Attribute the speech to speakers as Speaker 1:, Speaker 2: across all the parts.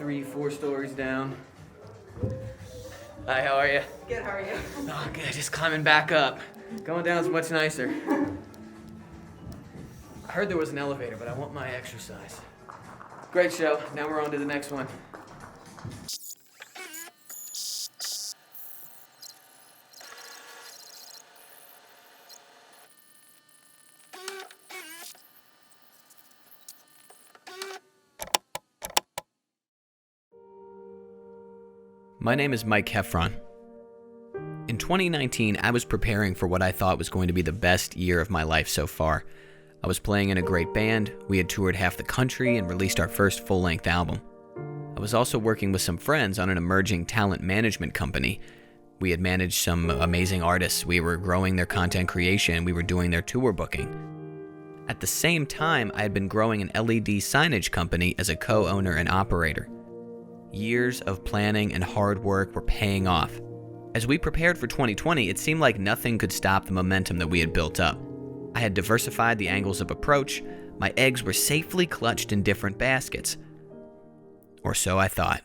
Speaker 1: 3-4 stories down. Hi, how are you?
Speaker 2: Good, how are you?
Speaker 1: Oh, good, just climbing back up. Going down's much nicer. I heard there was an elevator, but I want my exercise. Great show. Now we're on to the next one. My name is Mike Heffron. In 2019, I was preparing for what I thought was going to be the best year of my life so far. I was playing in a great band, we had toured half the country and released our first full-length album. I was also working with some friends on an emerging talent management company. We had managed some amazing artists, we were growing their content creation, we were doing their tour booking. At the same time, I had been growing an LED signage company as a co-owner and operator. Years of planning and hard work were paying off. As we prepared for 2020, it seemed like nothing could stop the momentum that we had built up. I had diversified the angles of approach. My eggs were safely clutched in different baskets. Or so I thought.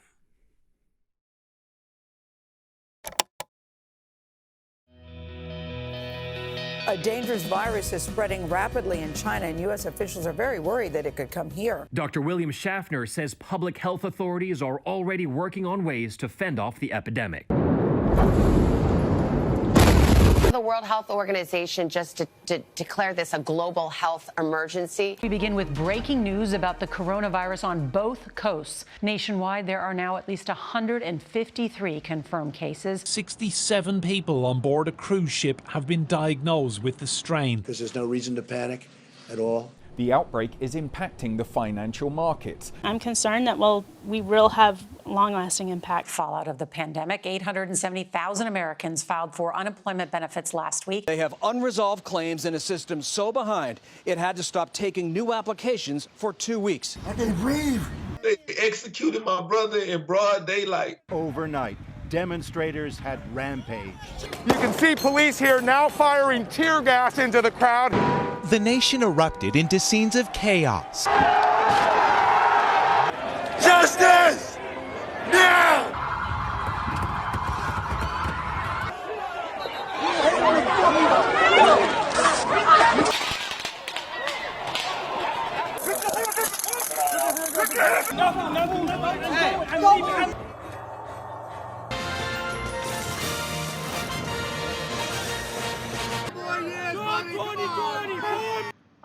Speaker 3: A dangerous virus is spreading rapidly in China, and U.S. officials are very worried that it could come here.
Speaker 4: Dr. William Schaffner says public health authorities are already working on ways to fend off the epidemic.
Speaker 5: The World Health Organization just declared this a global health emergency.
Speaker 6: We begin with breaking news about the coronavirus on both coasts. Nationwide, there are now at least 153 confirmed cases.
Speaker 7: 67 people on board a cruise ship have been diagnosed with the strain.
Speaker 8: Because there's no reason to panic at all.
Speaker 9: The outbreak is impacting the financial markets.
Speaker 10: I'm concerned that, we will have long-lasting impact.
Speaker 3: Fallout of the pandemic, 870,000 Americans filed for unemployment benefits last week.
Speaker 11: They have unresolved claims in a system so behind, it had to stop taking new applications for 2 weeks.
Speaker 8: I can breathe.
Speaker 12: They executed my brother in broad daylight.
Speaker 13: Overnight, demonstrators had rampaged.
Speaker 14: You can see police here now firing tear gas into the crowd.
Speaker 7: The nation erupted into scenes of chaos.
Speaker 12: Justice! Now!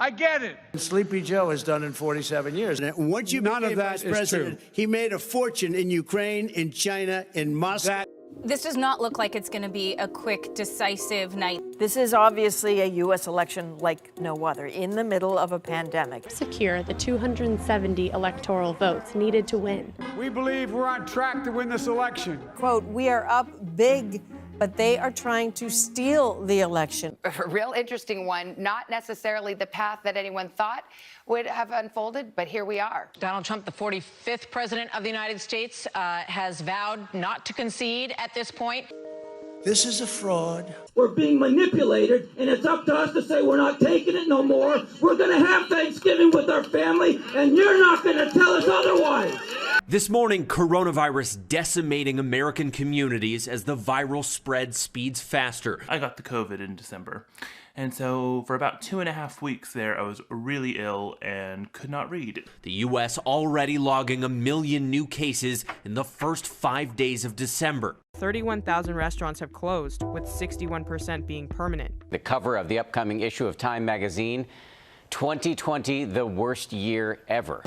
Speaker 14: I get it.
Speaker 8: Sleepy Joe has done in 47 years. And once you became vice president, he made a fortune in Ukraine, in China, in Moscow.
Speaker 15: This does not look like it's going to be a quick, decisive night.
Speaker 2: This is obviously a U.S. election like no other, in the middle of a pandemic.
Speaker 10: Secure the 270 electoral votes needed to win.
Speaker 14: We believe we're on track to win this election.
Speaker 2: Quote, we are up big, but they are trying to steal the election.
Speaker 5: A real interesting one, not necessarily the path that anyone thought would have unfolded, but here we are.
Speaker 6: Donald Trump, the 45th president of the United States, has vowed not to concede at this point.
Speaker 8: This is a fraud.
Speaker 16: We're being manipulated, and it's up to us to say we're not taking it no more. We're going to have Thanksgiving with our family, and you're not going to tell us otherwise.
Speaker 17: This morning, coronavirus decimating American communities as the viral spread speeds faster.
Speaker 18: I got the COVID in December. And so for about 2.5 weeks there, I was really ill and could not read.
Speaker 17: The U.S. already logging 1 million new cases in the first 5 days of December.
Speaker 19: 31,000 restaurants have closed, with 61% being permanent.
Speaker 20: The cover of the upcoming issue of Time magazine, 2020, the worst year ever.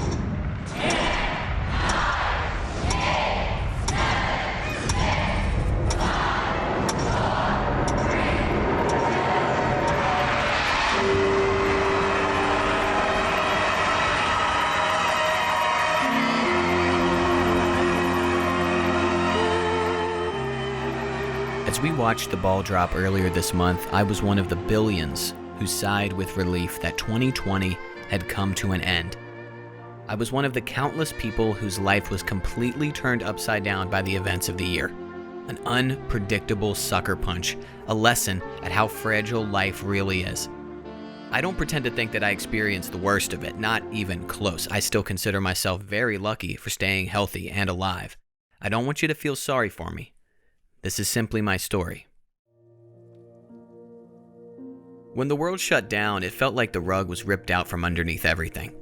Speaker 1: As we watched the ball drop earlier this month, I was one of the billions who sighed with relief that 2020 had come to an end. I was one of the countless people whose life was completely turned upside down by the events of the year. An unpredictable sucker punch, a lesson at how fragile life really is. I don't pretend to think that I experienced the worst of it, not even close. I still consider myself very lucky for staying healthy and alive. I don't want you to feel sorry for me. This is simply my story. When the world shut down, it felt like the rug was ripped out from underneath everything.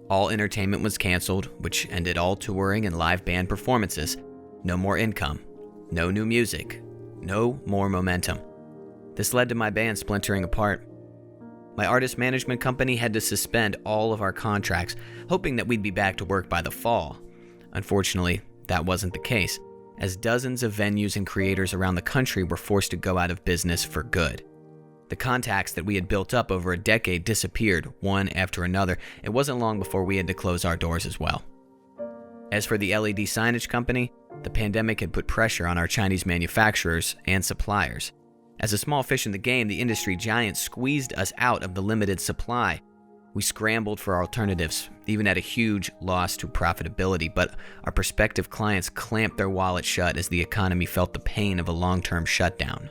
Speaker 1: All entertainment was canceled, which ended all touring and live band performances. No more income, no new music, no more momentum. This led to my band splintering apart. My artist management company had to suspend all of our contracts, hoping that we'd be back to work by the fall. Unfortunately, that wasn't the case, as dozens of venues and creators around the country were forced to go out of business for good. The contacts that we had built up over a decade disappeared, one after another. It wasn't long before we had to close our doors as well. As for the LED signage company, the pandemic had put pressure on our Chinese manufacturers and suppliers. As a small fish in the game, the industry giants squeezed us out of the limited supply. We scrambled for alternatives, even at a huge loss to profitability, but our prospective clients clamped their wallets shut as the economy felt the pain of a long-term shutdown.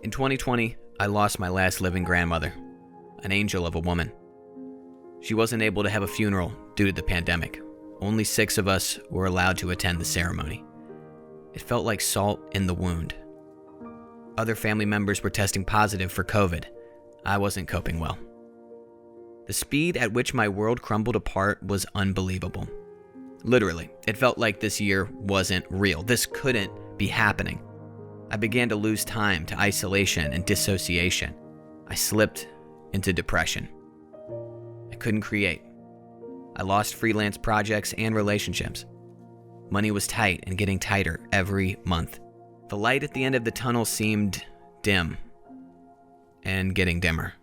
Speaker 1: In 2020, I lost my last living grandmother, an angel of a woman. She wasn't able to have a funeral due to the pandemic. Only 6 of us were allowed to attend the ceremony. It felt like salt in the wound. Other family members were testing positive for COVID. I wasn't coping well. The speed at which my world crumbled apart was unbelievable. Literally, it felt like this year wasn't real. This couldn't be happening. I began to lose time to isolation and dissociation. I slipped into depression. I couldn't create. I lost freelance projects and relationships. Money was tight and getting tighter every month. The light at the end of the tunnel seemed dim and getting dimmer.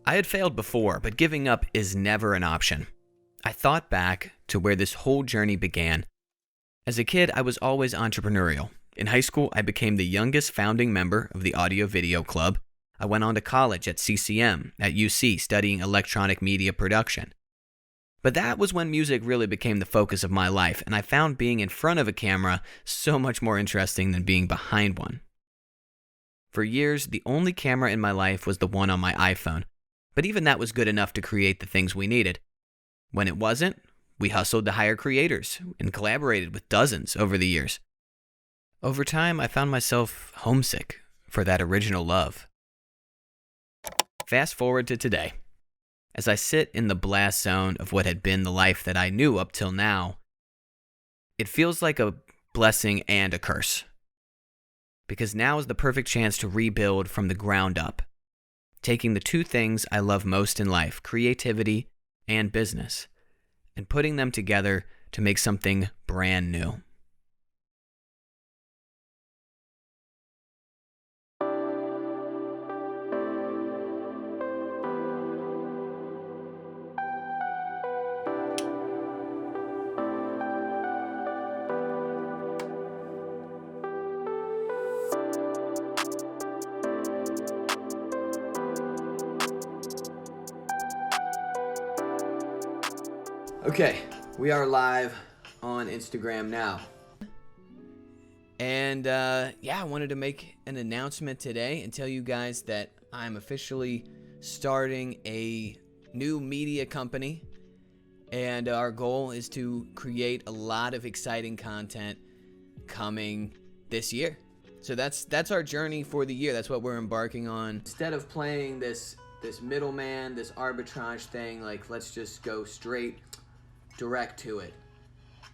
Speaker 1: I had failed before, but giving up is never an option. I thought back to where this whole journey began. As a kid, I was always entrepreneurial. In high school, I became the youngest founding member of the Audio Video Club. I went on to college at CCM at UC studying electronic media production. But that was when music really became the focus of my life, and I found being in front of a camera so much more interesting than being behind one. For years, the only camera in my life was the one on my iPhone. But even that was good enough to create the things we needed. When it wasn't, we hustled to hire creators and collaborated with dozens over the years. Over time, I found myself homesick for that original love. Fast forward to today. As I sit in the blast zone of what had been the life that I knew up till now, it feels like a blessing and a curse. Because now is the perfect chance to rebuild from the ground up. Taking the 2 things I love most in life, creativity and business, and putting them together to make something brand new. Okay, we are live on Instagram now. And I wanted to make an announcement today and tell you guys that I'm officially starting a new media company. And our goal is to create a lot of exciting content coming this year. So that's our journey for the year. That's what we're embarking on. Instead of playing this middleman, this arbitrage thing, like let's just go straight direct to it.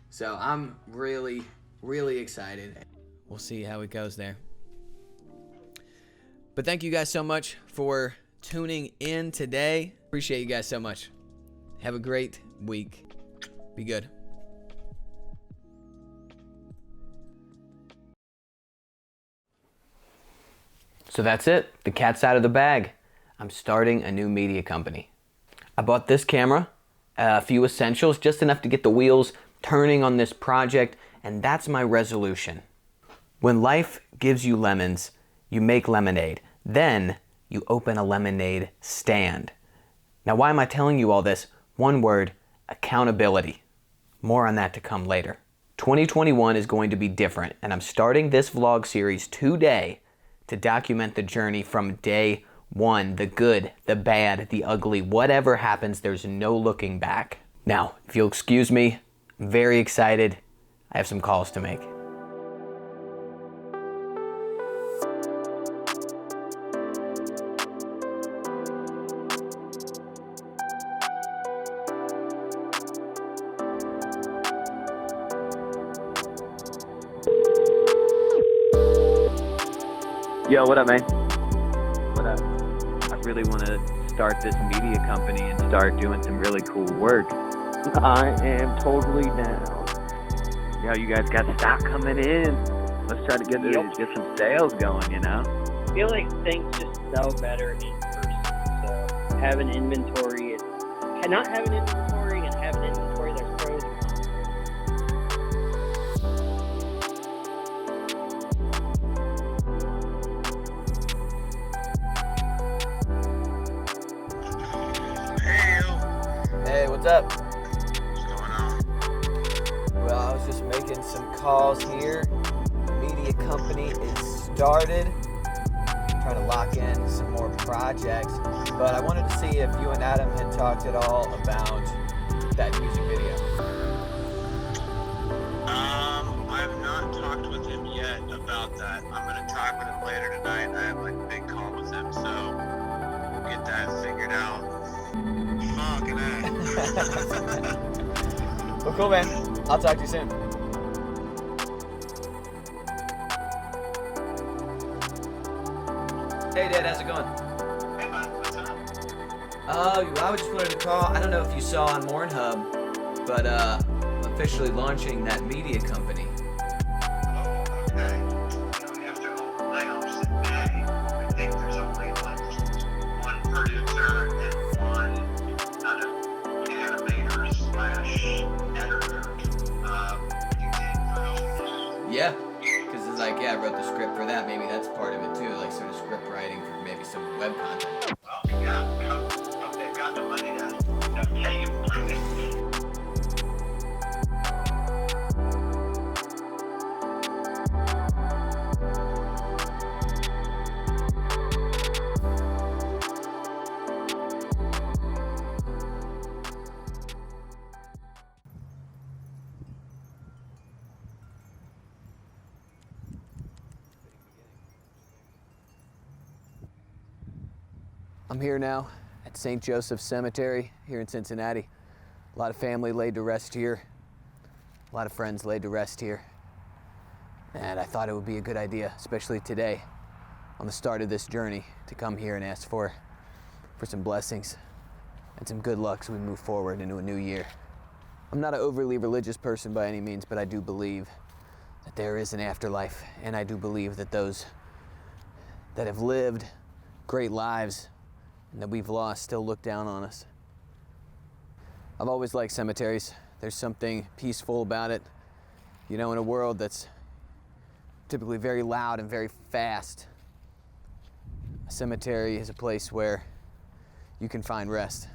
Speaker 1: So I'm really, really excited. We'll see how it goes there. But thank you guys so much for tuning in today. Appreciate you guys so much. Have a great week. Be good. So that's it. The cat's out of the bag. I'm starting a new media company. I bought this camera, a few essentials, just enough to get the wheels turning on this project, and that's my resolution. When life gives you lemons, you make lemonade. Then you open a lemonade stand. Now, why am I telling you all this? One word: accountability. More on that to come later. 2021 is going to be different, and I'm starting this vlog series today to document the journey from day one, the good, the bad, the ugly, whatever happens, there's no looking back. Now, if you'll excuse me, I'm very excited. I have some calls to make.
Speaker 21: Yo, what up, man? What up? I really want to start this media company and start doing some really cool work. I am totally down. Yo, you guys got stock coming in. Let's try to get some sales going, you know?
Speaker 22: I feel like things just sell better in person. So have an inventory, not have an inventory and have an inventory, there's pros and cons.
Speaker 1: Hey, what's up? What's going on? Well, I was just making some calls here. The media company is started. Trying to lock in some more projects. But I wanted to see if you and Adam had talked at all about that music video.
Speaker 23: I have not talked with him yet about that. I'm going to talk with him later tonight. I have like a big call with him, so we'll get that figured out. Fucking A.
Speaker 1: Well, cool, man. I'll talk to you soon. Hey, Dad, how's it going?
Speaker 23: Hey, man, what's up?
Speaker 1: I just wanted to call. I don't know if you saw on Mornhub, but I'm officially launching that media company.
Speaker 23: Oh, okay. You know, after all the layoffs in May, I think there's only like one producer and one kind of animator / editor. You think those?
Speaker 1: Yeah, because it's like, I wrote the script for that. Maybe that's part of it too, like sort of script writing for maybe some web content.
Speaker 23: Well, yeah, hope they've got the money to pay you for it.
Speaker 1: I'm here now at St. Joseph's Cemetery here in Cincinnati. A lot of family laid to rest here. A lot of friends laid to rest here. And I thought it would be a good idea, especially today, on the start of this journey, to come here and ask for some blessings and some good luck as we move forward into a new year. I'm not an overly religious person by any means, but I do believe that there is an afterlife, and I do believe that those that have lived great lives and that we've lost still look down on us. I've always liked cemeteries. There's something peaceful about it. You know, in a world that's typically very loud and very fast, a cemetery is a place where you can find rest.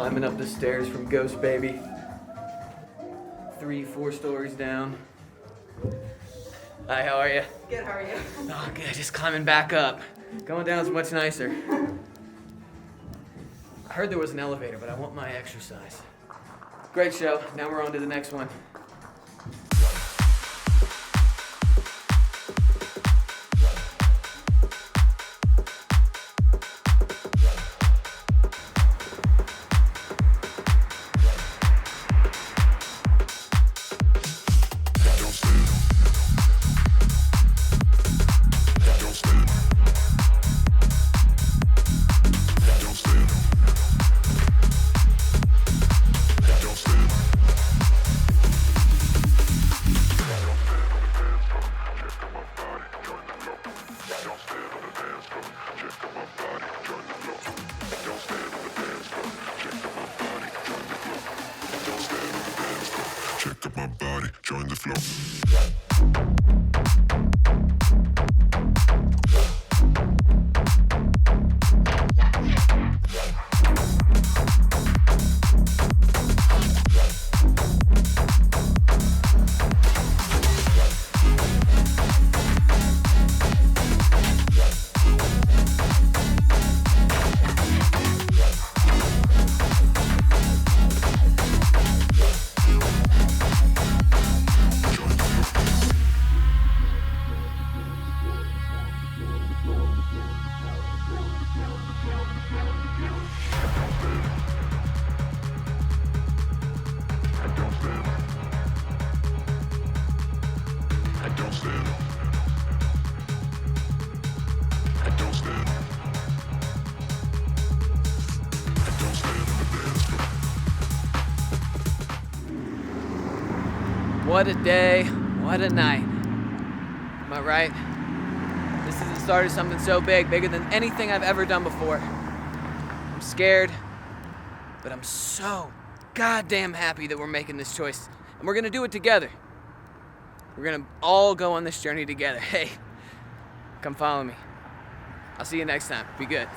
Speaker 1: Climbing up the stairs from Ghost Baby. 3-4 stories down. Hi, how are you?
Speaker 3: Good, how are you?
Speaker 1: Oh, good, just climbing back up. Going down's much nicer. I heard there was an elevator, but I want my exercise. Great show. Now we're on to the next one.
Speaker 4: Check up my body, join the flow.
Speaker 1: What a day, what a night. Am I right? This is the start of something so big, bigger than anything I've ever done before. I'm scared, but I'm so goddamn happy that we're making this choice. And we're gonna do it together. We're gonna all go on this journey together. Hey, come follow me. I'll see you next time. Be good.